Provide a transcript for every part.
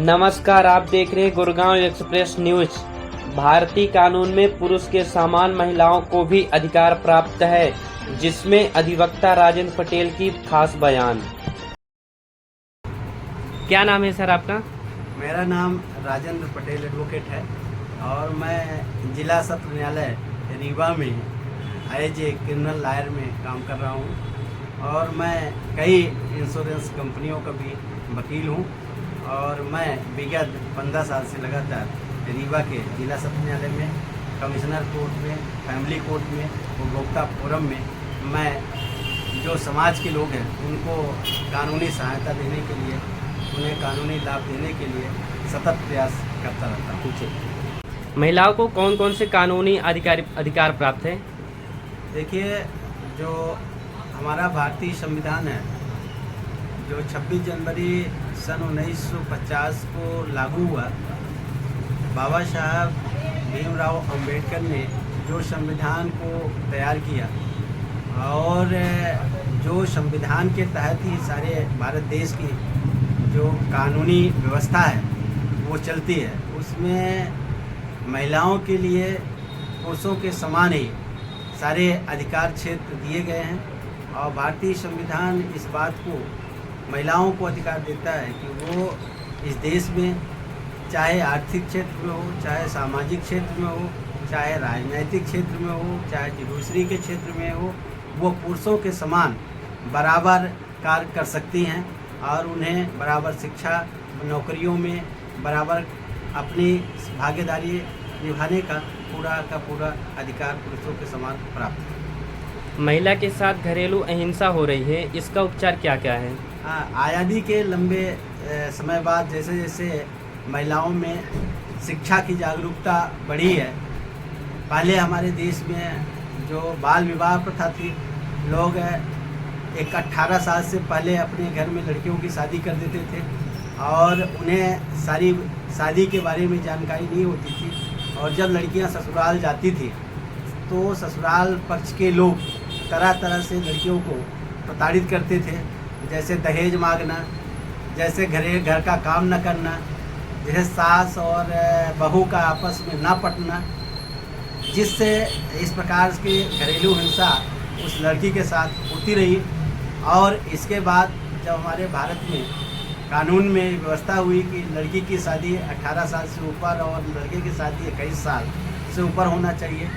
नमस्कार, आप देख रहे हैं गुड़गांव एक्सप्रेस न्यूज। भारतीय कानून में पुरुष के समान महिलाओं को भी अधिकार प्राप्त है, जिसमें अधिवक्ता राजेंद्र पटेल की खास बयान। क्या नाम है सर आपका? मेरा नाम राजेंद्र पटेल एडवोकेट है और मैं जिला सत्र न्यायालय रीवा में एज ए क्रिमिनल लॉयर में काम कर रहा हूँ और मैं कई इंश्योरेंस कंपनियों का भी वकील हूँ और मैं विगत 15 साल से लगातार रीवा के जिला सत्र न्यायालय में, कमिश्नर कोर्ट में, फैमिली कोर्ट में, उपभोक्ता फोरम में मैं जो समाज के लोग हैं उनको कानूनी सहायता देने के लिए, उन्हें कानूनी लाभ देने के लिए सतत प्रयास करता रहता हूँ। महिलाओं को कौन कौन से कानूनी अधिकार प्राप्त है? देखिए, जो हमारा भारतीय संविधान है, जो 26 जनवरी सन 1950 को लागू हुआ, बाबा साहब भीमराव अंबेडकर ने जो संविधान को तैयार किया और जो संविधान के तहत ही सारे भारत देश की जो कानूनी व्यवस्था है वो चलती है, उसमें महिलाओं के लिए पुरुषों के समान ही सारे अधिकार क्षेत्र दिए गए हैं और भारतीय संविधान इस बात को महिलाओं को अधिकार देता है कि वो इस देश में चाहे आर्थिक क्षेत्र में हो, चाहे सामाजिक क्षेत्र में हो, चाहे राजनीतिक क्षेत्र में हो, चाहे जुडिशरी के क्षेत्र में हो, वो पुरुषों के समान बराबर कार्य कर सकती हैं और उन्हें बराबर शिक्षा, नौकरियों में बराबर अपनी भागीदारी निभाने का पूरा अधिकार पुरुषों के समान प्राप्त है। महिला के साथ घरेलू अहिंसा हो रही है, इसका उपचार क्या क्या है? आज़ादी के लंबे समय बाद जैसे जैसे महिलाओं में शिक्षा की जागरूकता बढ़ी है, पहले हमारे देश में जो बाल विवाह प्रथा थी, लोग एक 18 साल से पहले अपने घर में लड़कियों की शादी कर देते थे और उन्हें सारी शादी के बारे में जानकारी नहीं होती थी और जब लड़कियां ससुराल जाती थी तो ससुराल पक्ष के लोग तरह तरह से लड़कियों को प्रताड़ित करते थे, जैसे दहेज मांगना, जैसे घर का काम न करना, जैसे सास और बहू का आपस में ना पटना, जिससे इस प्रकार की घरेलू हिंसा उस लड़की के साथ होती रही। और इसके बाद जब हमारे भारत में कानून में व्यवस्था हुई कि लड़की की शादी 18 साल से ऊपर और लड़के की शादी 21 साल से ऊपर होना चाहिए,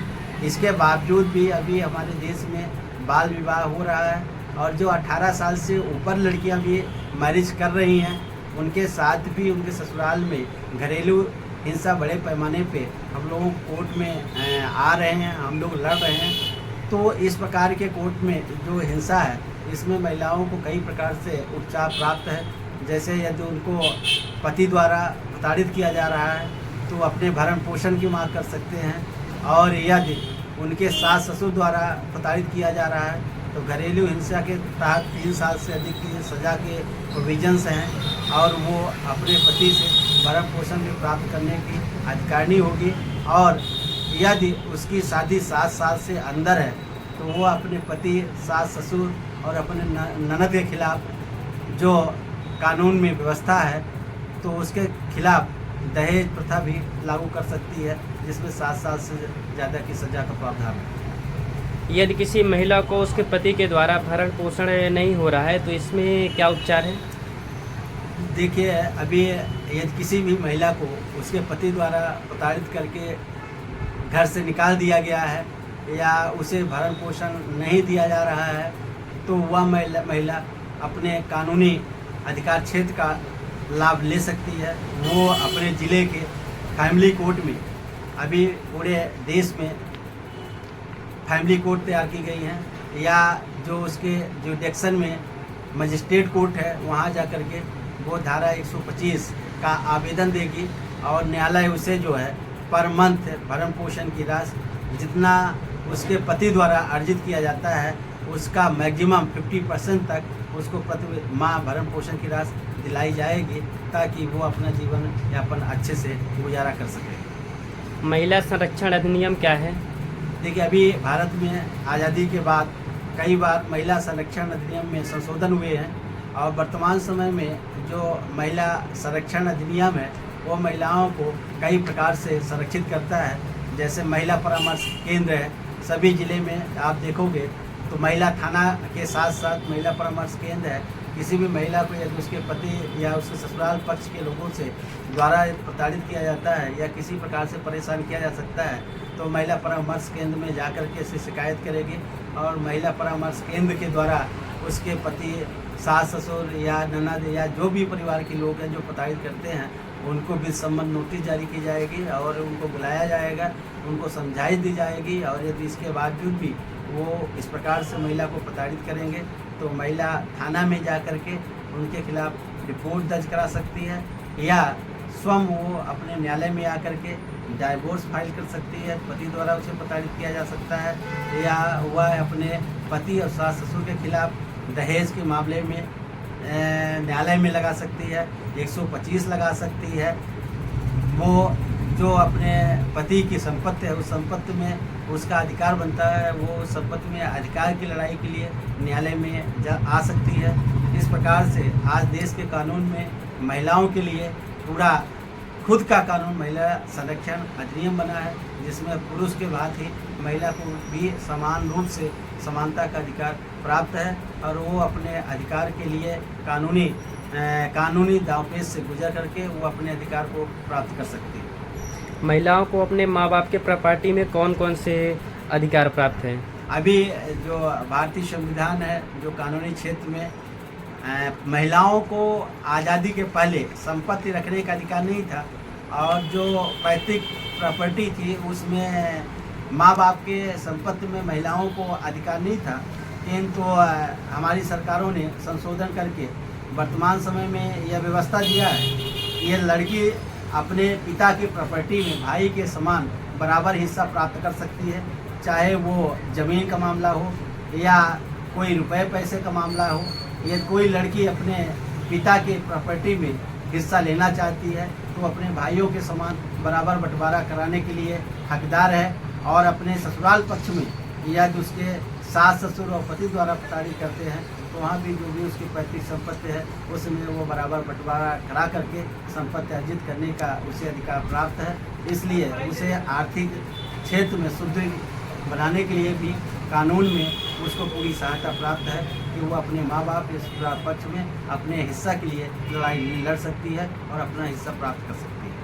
इसके बावजूद भी अभी हमारे देश में बाल विवाह हो रहा है और जो 18 साल से ऊपर लड़कियां भी मैरिज कर रही हैं, उनके साथ भी उनके ससुराल में घरेलू हिंसा बड़े पैमाने पे हम लोगों कोर्ट में आ रहे हैं, हम लोग लड़ रहे हैं। तो इस प्रकार के कोर्ट में जो हिंसा है, इसमें महिलाओं को कई प्रकार से उपचार प्राप्त है। जैसे यदि उनको पति द्वारा प्रताड़ित किया जा रहा है तो अपने भरण पोषण की मांग कर सकते हैं और यदि उनके सास ससुर द्वारा प्रताड़ित किया जा रहा है तो घरेलू हिंसा के तहत 3 साल से अधिक की सज़ा के प्रोविजंस हैं और वो अपने पति से भरण पोषण भी प्राप्त करने की अधिकारिणी होगी। और यदि उसकी शादी 7 साल से अंदर है तो वो अपने पति, सास ससुर और अपने ननद के खिलाफ जो कानून में व्यवस्था है तो उसके खिलाफ दहेज प्रथा भी लागू कर सकती है, जिसमें 7 साल से ज़्यादा की सज़ा का प्रावधान है। यदि किसी महिला को उसके पति के द्वारा भरण पोषण नहीं हो रहा है तो इसमें क्या उपचार है? देखिए, अभी यदि किसी भी महिला को उसके पति द्वारा प्रताड़ित करके घर से निकाल दिया गया है या उसे भरण पोषण नहीं दिया जा रहा है तो वह महिला अपने कानूनी अधिकार क्षेत्र का लाभ ले सकती है। वो अपने ज़िले के फैमिली कोर्ट में, अभी पूरे देश में फैमिली कोर्ट तैयार की गई हैं, या जो उसके जुडिक्शन में मजिस्ट्रेट कोर्ट है वहाँ जा कर के वो धारा 125 का आवेदन देगी और न्यायालय उसे जो है पर मंथ भरण पोषण की राशि जितना उसके पति द्वारा अर्जित किया जाता है उसका मैक्सिमम 50% तक उसको प्रति माह भरण पोषण की राशि दिलाई जाएगी ताकि वो अपना जीवन यापन अच्छे से गुजारा कर सके। महिला संरक्षण अधिनियम क्या है? देखिए, अभी भारत में आज़ादी के बाद कई बार महिला संरक्षण अधिनियम में संशोधन हुए हैं और वर्तमान समय में जो महिला संरक्षण अधिनियम है वो महिलाओं को कई प्रकार से संरक्षित करता है। जैसे महिला परामर्श केंद्र है, सभी ज़िले में आप देखोगे तो महिला थाना के साथ साथ महिला परामर्श केंद्र है। किसी भी महिला को यदि उसके पति या उसके ससुराल पक्ष के लोगों से द्वारा प्रताड़ित किया जाता है या किसी प्रकार से परेशान किया जा सकता है तो महिला परामर्श केंद्र में जाकर के इससे शिकायत करेगी और महिला परामर्श केंद्र के द्वारा उसके पति, सास ससुर या ननद या जो भी परिवार के लोग हैं जो प्रताड़ित करते हैं उनको भी संबंध नोटिस जारी की जाएगी और उनको बुलाया जाएगा, उनको समझाइश दी जाएगी। और यदि इसके बावजूद भी वो इस प्रकार से महिला को प्रताड़ित करेंगे तो महिला थाना में जा कर के उनके खिलाफ रिपोर्ट दर्ज करा सकती है या स्वयं वो अपने न्यायालय में आकर के डाइवोर्स फाइल कर सकती है। पति द्वारा उसे प्रताड़ित किया जा सकता है या वह अपने पति और सास ससुर के खिलाफ दहेज के मामले में न्यायालय में लगा सकती है, 125 लगा सकती है। वो जो अपने पति की संपत्ति है उस संपत्ति में उसका अधिकार बनता है, वो संपत्ति में अधिकार की लड़ाई के लिए न्यायालय में आ सकती है। इस प्रकार से आज देश के कानून में महिलाओं के लिए पूरा खुद का कानून महिला संरक्षण अधिनियम बना है, जिसमें पुरुष के भांति महिला को भी समान रूप से समानता का अधिकार प्राप्त है और वो अपने अधिकार के लिए कानूनी दांवपेच से गुजर करके वो अपने अधिकार को प्राप्त कर सकती है। महिलाओं को अपने माँ बाप के प्रॉपर्टी में कौन कौन से अधिकार प्राप्त हैं? अभी जो भारतीय संविधान है, जो कानूनी क्षेत्र में महिलाओं को आज़ादी के पहले संपत्ति रखने का अधिकार नहीं था और जो पैतृक प्रॉपर्टी थी उसमें माँ बाप के संपत्ति में महिलाओं को अधिकार नहीं था, किंतु हमारी सरकारों ने संशोधन करके वर्तमान समय में यह व्यवस्था दिया है कि यह लड़की अपने पिता की प्रॉपर्टी में भाई के समान बराबर हिस्सा प्राप्त कर सकती है, चाहे वो ज़मीन का मामला हो या कोई रुपए पैसे का मामला हो। ये कोई लड़की अपने पिता के प्रॉपर्टी में हिस्सा लेना चाहती है तो अपने भाइयों के समान बराबर बंटवारा कराने के लिए हकदार है और अपने ससुराल पक्ष में या जो उसके सास ससुर और पति द्वारा प्रताड़ित करते हैं तो वहाँ भी जो भी उसकी पैतृक संपत्ति है उसमें वो बराबर बंटवारा करा करके संपत्ति अर्जित करने का उसे अधिकार प्राप्त है। इसलिए उसे आर्थिक क्षेत्र में सुदृढ़ बनाने के लिए भी कानून में उसको पूरी सहायता प्राप्त है कि वो अपने माँ बाप के ससुराल पक्ष में अपने हिस्सा के लिए लड़ाई लड़ सकती है और अपना हिस्सा प्राप्त कर सकती है।